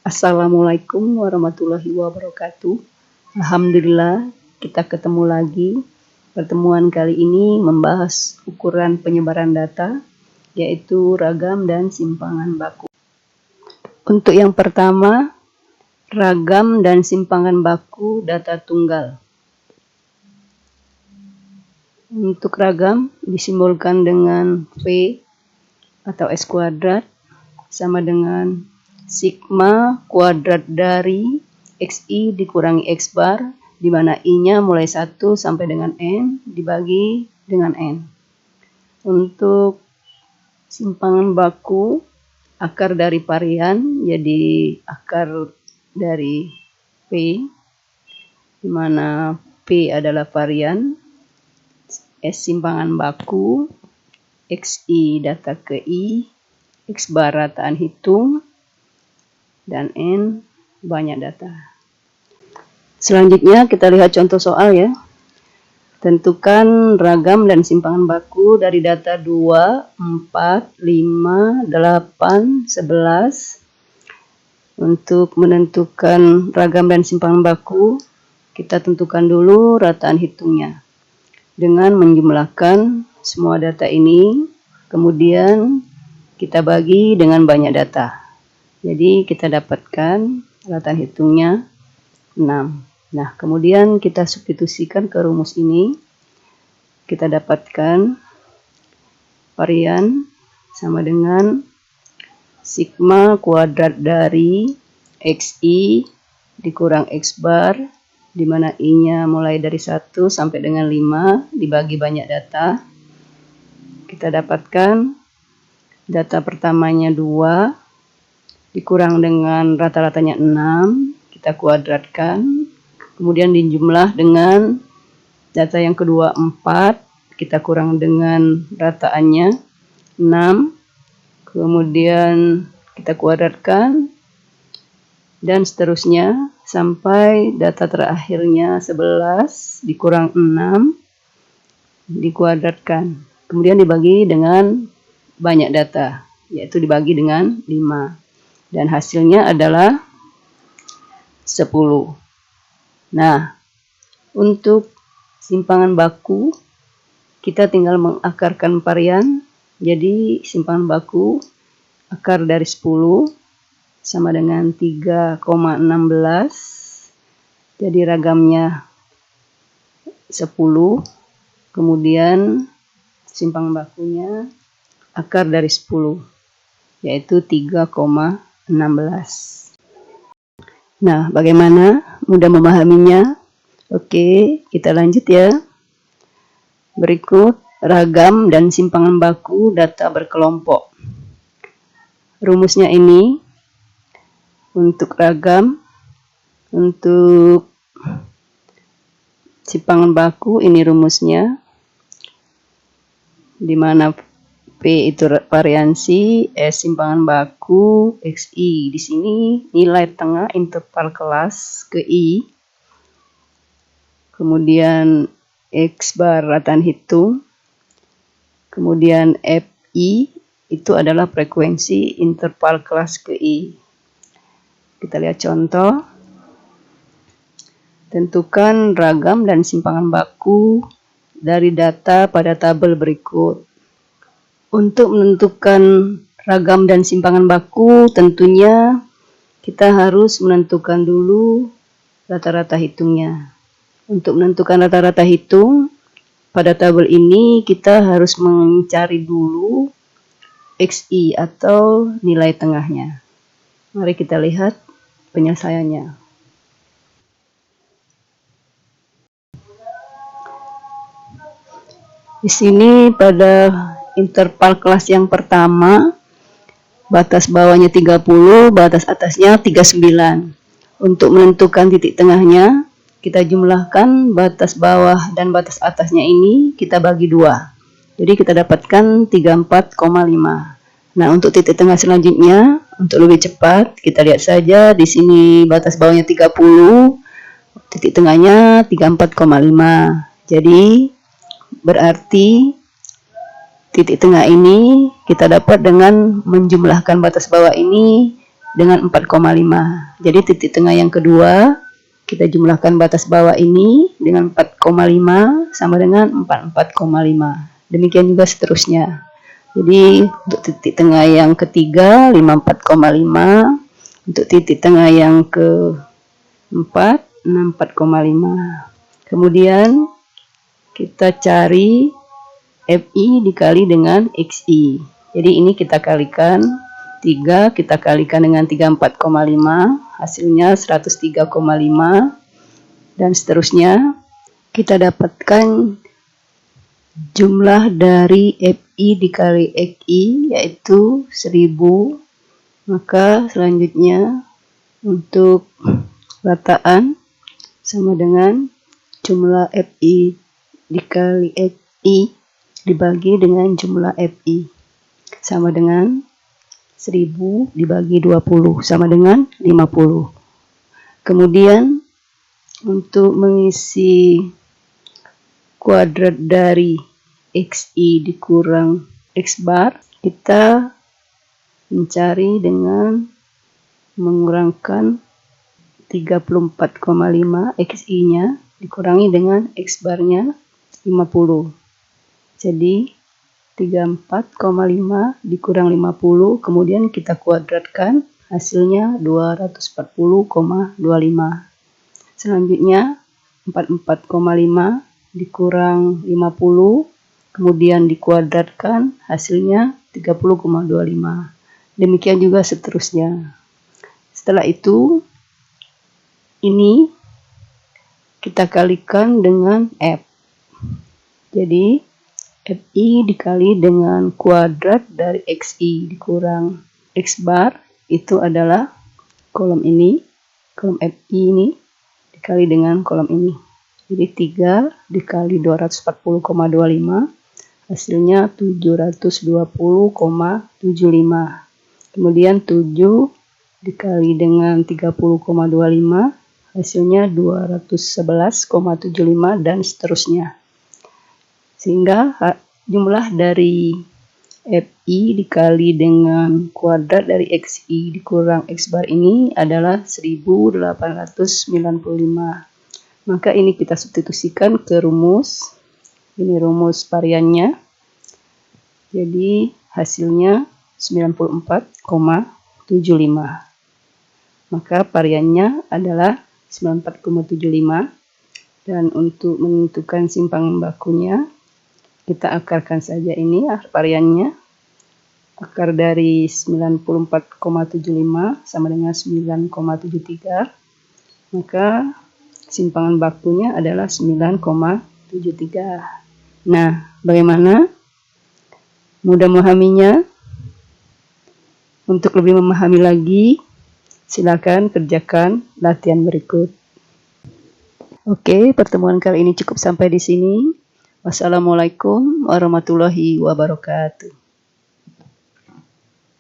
Assalamualaikum warahmatullahi wabarakatuh. Alhamdulillah kita ketemu lagi. Pertemuan kali ini membahas ukuran penyebaran data, yaitu ragam dan simpangan baku. Untuk yang pertama, ragam dan simpangan baku data tunggal. Untuk ragam disimbolkan dengan V atau S kuadrat sama dengan sigma kuadrat dari XI dikurangi X bar, di mana I-nya mulai 1 sampai dengan N dibagi dengan N. Untuk simpangan baku, akar dari varian jadi akar dari P, di mana P adalah varian, S simpangan baku, XI data ke I, X bar rataan hitung, dan N banyak data. Selanjutnya kita lihat contoh soal ya. Tentukan ragam dan simpangan baku dari data 2, 4, 5, 8, 11. Untuk menentukan ragam dan simpangan baku, kita tentukan dulu rataan hitungnya dengan menjumlahkan semua data ini, kemudian kita bagi dengan banyak data. Jadi kita dapatkan rataan hitungnya 6. Nah, kemudian kita substitusikan ke rumus ini. Kita dapatkan varian sama dengan sigma kuadrat dari XI dikurang X bar, di mana I-nya mulai dari 1 sampai dengan 5 dibagi banyak data. Kita dapatkan data pertamanya 2 dikurang dengan rata-ratanya 6, kita kuadratkan, kemudian dijumlah dengan data yang kedua 4, kita kurang dengan rataannya 6, kemudian kita kuadratkan, dan seterusnya sampai data terakhirnya 11 dikurang 6 dikuadratkan, kemudian dibagi dengan banyak data, yaitu dibagi dengan 5, dan hasilnya adalah 10. Nah, untuk simpangan baku kita tinggal mengakarkan varian, jadi simpangan baku akar dari 10 sama dengan 3,16, jadi ragamnya 10, kemudian simpangan bakunya akar dari 10, yaitu 3,16. Nah, bagaimana? Mudah memahaminya? Oke, kita lanjut ya. Berikut ragam dan simpangan baku data berkelompok. Rumusnya ini untuk ragam, untuk simpangan baku ini rumusnya, di mana P itu variansi, S simpangan baku, XI di sini nilai tengah interval kelas ke I, kemudian X bar rataan hitung, kemudian FI itu adalah frekuensi interval kelas ke I. Kita lihat contoh. Tentukan ragam dan simpangan baku dari data pada tabel berikut. Untuk menentukan ragam dan simpangan baku, tentunya kita harus menentukan dulu rata-rata hitungnya. Untuk menentukan rata-rata hitung, pada tabel ini kita harus mencari dulu XI atau nilai tengahnya. Mari kita lihat penyelesaiannya. Di sini pada interval kelas yang pertama, batas bawahnya 30, batas atasnya 39. Untuk menentukan titik tengahnya, kita jumlahkan batas bawah dan batas atasnya ini kita bagi 2. Jadi kita dapatkan 34,5. Nah, untuk titik tengah selanjutnya, untuk lebih cepat, kita lihat saja di sini batas bawahnya 30, titik tengahnya 34,5. Jadi berarti titik tengah ini kita dapat dengan menjumlahkan batas bawah ini dengan 4,5. Jadi titik tengah yang kedua kita jumlahkan batas bawah ini dengan 4,5 sama dengan 44,5. Demikian juga seterusnya. Jadi untuk titik tengah yang ketiga 54,5, untuk titik tengah yang keempat 64,5. Kemudian kita cari FI dikali dengan XI. Jadi ini kita kalikan 3, kita kalikan dengan 34,5, hasilnya 103,5, dan seterusnya. Kita dapatkan jumlah dari FI dikali XI yaitu 1000. Maka selanjutnya untuk rataan sama dengan jumlah FI dikali XI dibagi dengan jumlah FI sama dengan 1000 dibagi 20 sama dengan 50. Kemudian untuk mengisi kuadrat dari XI dikurang X bar, kita mencari dengan mengurangkan 34,5 XI-nya dikurangi dengan X bar-nya 50. Jadi 34,5 dikurang 50, kemudian kita kuadratkan, hasilnya 240,25. Selanjutnya 44,5 dikurang 50, kemudian dikuadratkan, hasilnya 30,25. Demikian juga seterusnya. Setelah itu, ini kita kalikan dengan F. Jadi, FI dikali dengan kuadrat dari XI dikurang X bar, itu adalah kolom ini, kolom FI ini, dikali dengan kolom ini. Jadi 3 dikali 240,25, hasilnya 720,75. Kemudian 7 dikali dengan 30,25, hasilnya 211,75, dan seterusnya. Sehingga jumlah dari FI dikali dengan kuadrat dari XI dikurang X bar ini adalah 1895. Maka ini kita substitusikan ke rumus. Ini rumus variannya. Jadi hasilnya 94,75. Maka variannya adalah 94,75. Dan untuk menentukan simpangan bakunya, kita akarkan saja ini variannya. Akar dari 94,75 sama dengan 9,73. Maka simpangan bakunya adalah 9,73. Nah, bagaimana? Mudah memahaminya? Untuk lebih memahami lagi, silakan kerjakan latihan berikut. Oke, pertemuan kali ini cukup sampai di sini. Wassalamualaikum warahmatullahi wabarakatuh.